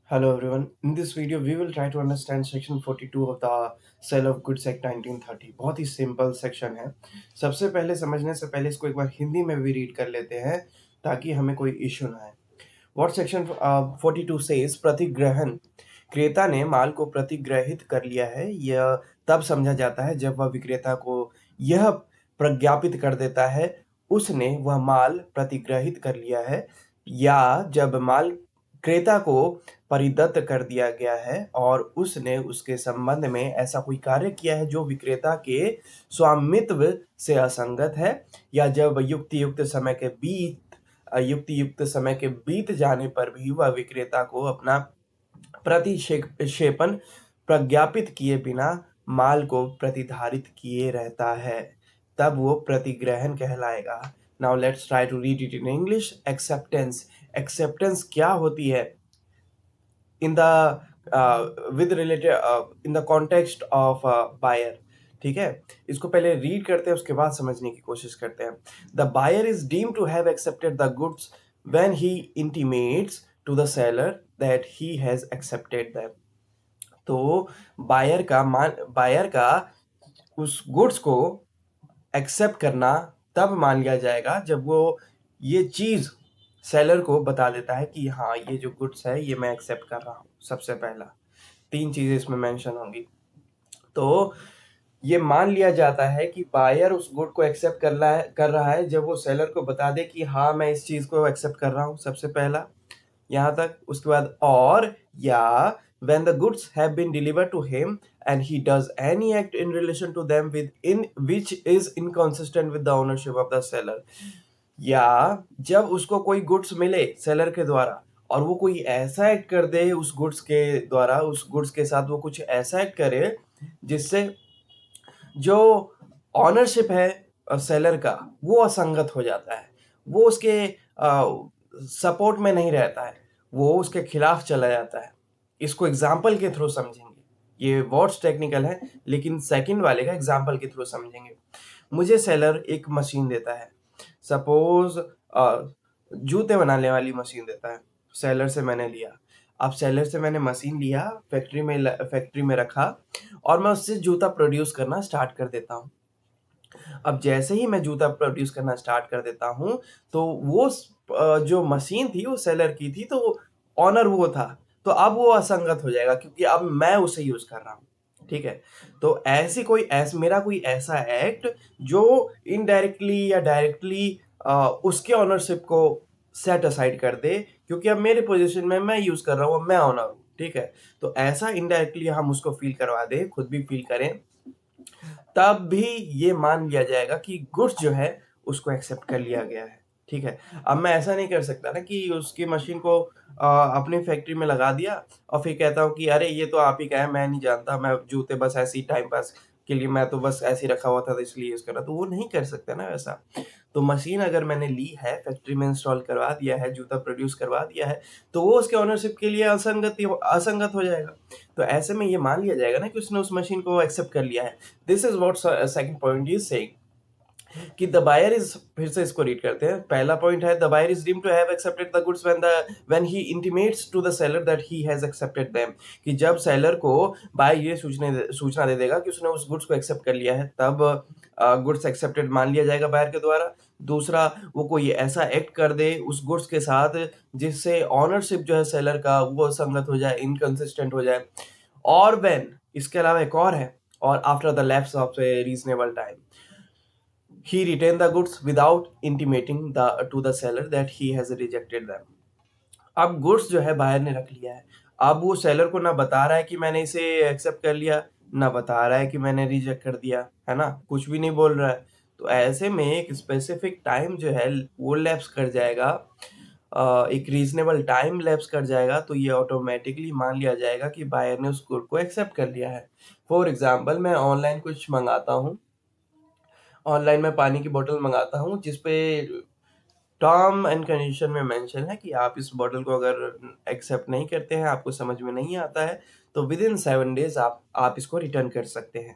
Hello everyone. In this video, we will try to understand section 42 of the Sale of Goods Act 1930. बहुत ही simple section है। सबसे पहले समझने से पहले इसको एक बार हिंदी में भी रीड कर लेते हैं ताकि हमें कोई इश्यू ना आए। What section 42 says प्रतिग्रहण। क्रेता ने माल को प्रतिग्रहित कर लिया है। यह तब समझा जाता है जब वह विक्रेता को यह प्रज्ञापित कर देता है उसने वह माल प्रतिग्रहित कर लिया है, या जब माल क्रेता को परिदत्त कर दिया गया है और उसने उसके संबंध में ऐसा कोई कार्य किया है जो विक्रेता के स्वामित्व से असंगत है, या जब युक्त समय के बीत जाने पर भी वह विक्रेता को अपना प्रतिक्षेपण प्रज्ञापित किए बिना माल को प्रतिधारित किए रहता है, तब वो प्रतिग्रहण कहलाएगा। Now let's try to read it in English. Acceptance क्या होती है in the with related in the context of buyer. ठीक है, इसको पहले रीड करते हैं, उसके बाद समझने की कोशिश करते हैं। The buyer is deem to have accepted the goods when he intimates to the seller that he has accepted them. तो बायर का उस गुड्स को एक्सेप्ट करना तब मान लिया जाएगा जब वो ये चीज सेलर को बता देता है कि हाँ, ये जो गुड्स है ये मैं एक्सेप्ट कर रहा हूँ। सबसे पहला 3 चीजें इसमें मेंशन होंगी। तो ये मान लिया जाता है कि बायर उस गुड को एक्सेप्ट कर रहा है जब वो सेलर को बता दे कि हाँ, मैं इस चीज को एक्सेप्ट कर रहा हूँ। सबसे पहला यहाँ तक। उसके बाद और या when the goods have been delivered to him and he does any act in relation to them which is inconsistent with the ownership of the seller, या जब उसको कोई गुड्स मिले सेलर के द्वारा और वो कोई ऐसा एक्ट कर दे उस गुड्स के द्वारा, उस गुड्स के साथ वो कुछ ऐसा एक्ट करे जिससे जो ऑनरशिप है सेलर का वो असंगत हो जाता है, वो उसके सपोर्ट में नहीं रहता है, वो उसके खिलाफ चला जाता है। इसको एग्जाम्पल के थ्रू समझेंगे। ये वर्ड्स टेक्निकल है लेकिन सेकंड वाले का एग्जाम्पल के थ्रू समझेंगे। मुझे सेलर एक मशीन देता है, सपोज जूते बनाने वाली मशीन देता है, सेलर से मैंने लिया। अब सेलर से मैंने मशीन लिया, फैक्ट्री में रखा और मैं उससे जूता प्रोड्यूस करना स्टार्ट कर देता हूँ। अब जैसे ही मैं जूता प्रोड्यूस करना स्टार्ट कर देता हूँ तो वो जो मशीन थी वो सेलर की थी, तो ऑनर वो था, तो अब वो असंगत हो जाएगा क्योंकि अब मैं उसे यूज कर रहा हूँ। ठीक है, तो मेरा कोई ऐसा एक्ट जो इनडायरेक्टली या डायरेक्टली उसके ऑनरशिप को सेट असाइड कर दे, क्योंकि अब मेरे पोजीशन में मैं यूज कर रहा हूँ, मैं ऑनर हूँ। ठीक है, तो ऐसा इनडायरेक्टली हम उसको फील करवा दे, खुद भी फील करें, तब भी ये मान लिया जाएगा कि गुड्स जो है उसको एक्सेप्ट कर लिया गया है। ठीक है, अब मैं ऐसा नहीं कर सकता ना कि उसकी मशीन को अपनी फैक्ट्री में लगा दिया और फिर कहता हूँ कि अरे ये तो आप ही का है, मैं नहीं जानता, मैं जूते बस ऐसे ही टाइम पास के लिए, मैं तो बस ऐसे ही रखा हुआ था तो इसलिए यूज कर रहा, तो वो नहीं कर सकता ना वैसा। तो मशीन अगर मैंने ली है, फैक्ट्री में इंस्टॉल करवा दिया है, जूता प्रोड्यूस करवा दिया है, तो वो उसके ओनरशिप के लिए असंगत हो जाएगा। तो ऐसे में ये मान लिया जाएगा ना कि उसने उस मशीन को एक्सेप्ट कर लिया है। This is what second point is saying कि द बायर इज, फिर से इसको रीड करते हैं। पहला पॉइंट है the buyer is deemed to have accepted the goods when he intimates to the seller that he has accepted them, कि जब सेलर को बायर ये सूचना दे देगा कि उसने उस गुड्स को एक्सेप्ट कर लिया है, तब गुड्स एक्सेप्टेड मान लिया जाएगा बायर के द्वारा। दूसरा, वो कोई ऐसा एक्ट कर दे उस गुड्स के साथ जिससे ऑनरशिप जो है सेलर का वो संगत हो जाए, इनकंसिस्टेंट हो जाए। और व्हेन, इसके अलावा एक और है, और after the lapse of A reasonable time he retained the goods without intimating to the seller that he has rejected them। अब गुड्स जो है बायर ने रख लिया है, अब वो सेलर को ना बता रहा है कि मैंने इसे एक्सेप्ट कर लिया, ना बता रहा है कि मैंने रिजेक्ट कर दिया, है ना, कुछ भी नहीं बोल रहा है। तो ऐसे में एक स्पेसिफिक टाइम जो है वो लैप्स कर जाएगा, एक रीजनेबल टाइम लैप्स कर जाएगा, तो ये ऑटोमेटिकली मान लिया जाएगा कि बायर ने उस गुड को एक्सेप्ट कर लिया है। फॉर एग्जाम्पल, मैं ऑनलाइन कुछ मंगाता हूँ, ऑनलाइन में पानी की बोतल मंगाता हूँ जिसपे टर्म एंड कंडीशन में मेंशन है कि आप इस बॉटल को अगर एक्सेप्ट नहीं करते हैं, आपको समझ में नहीं आता है, तो विद इन 7 डेज आप इसको रिटर्न कर सकते हैं।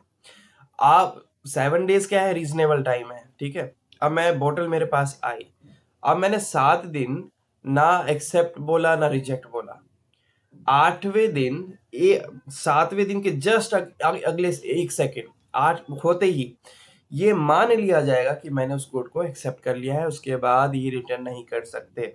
आप 7 डेज क्या है, रीजनेबल टाइम है। ठीक है, अब मैं बोतल मेरे पास आई, अब मैंने 7 दिन ना एक्सेप्ट बोला ना रिजेक्ट बोला। 8वें दिन 7वें दिन के जस्ट अगले 1 सेकेंड 8 होते ही ये मान लिया जाएगा कि मैंने उस कोड को एक्सेप्ट कर लिया है, उसके बाद ये रिटर्न नहीं कर सकते।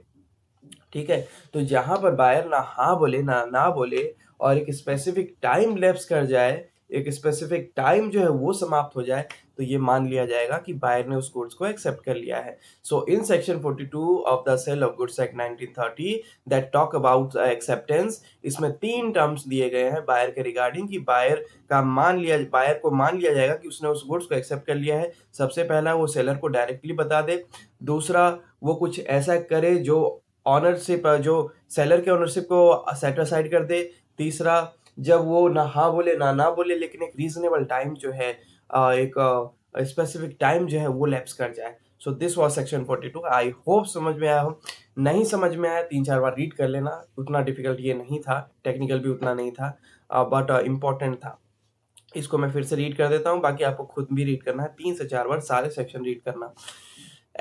ठीक है, तो जहां पर बायर ना हाँ बोले ना ना बोले और एक स्पेसिफिक टाइम लैप्स कर जाए, एक स्पेसिफिक टाइम जो है वो समाप्त हो जाए, तो ये मान लिया जाएगा कि बायर ने उस गुड्स को एक्सेप्ट कर लिया है। So in section 42 of the sale of goods act 1930 that talk about acceptance, इसमें 3 टर्म्स दिए गए हैं बायर के रिगार्डिंग कि बायर को मान लिया जाएगा कि उसने उस गुड्स को एक्सेप्ट कर लिया है। सबसे पहला, वो सेलर को डायरेक्टली बता दे। दूसरा, वो कुछ ऐसा करे जो ऑनरशिप जो सेलर के ऑनरशिप को सेट असाइड कर दे। तीसरा, जब वो ना हाँ बोले ना बोले लेकिन एक रीजनेबल टाइम जो है एक स्पेसिफिक टाइम जो है वो लैप्स कर जाए। So this was section 42। I hope समझ में आया हो। नहीं समझ में आया 3-4 बार रीड कर लेना, उतना डिफिकल्ट ये नहीं था, टेक्निकल भी उतना नहीं था, बट इम्पोर्टेंट था। इसको मैं फिर से रीड कर देता हूँ, बाकी आपको खुद भी रीड करना है, 3 से 4 बार सारे सेक्शन रीड करना।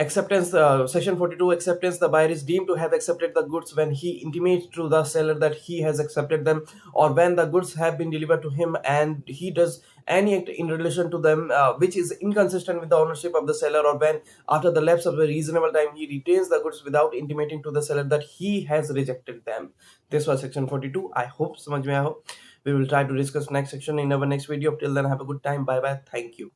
Acceptance, section 42, acceptance. The buyer is deemed to have accepted the goods when he intimates to the seller that he has accepted them, or when the goods have been delivered to him and he does any act in relation to them which is inconsistent with the ownership of the seller, or when after the lapse of a reasonable time he retains the goods without intimating to the seller that he has rejected them. This was section 42. I hope समझ में आया हो. We will try to discuss next section in our next video. Till then, have a good time. Bye bye. Thank you.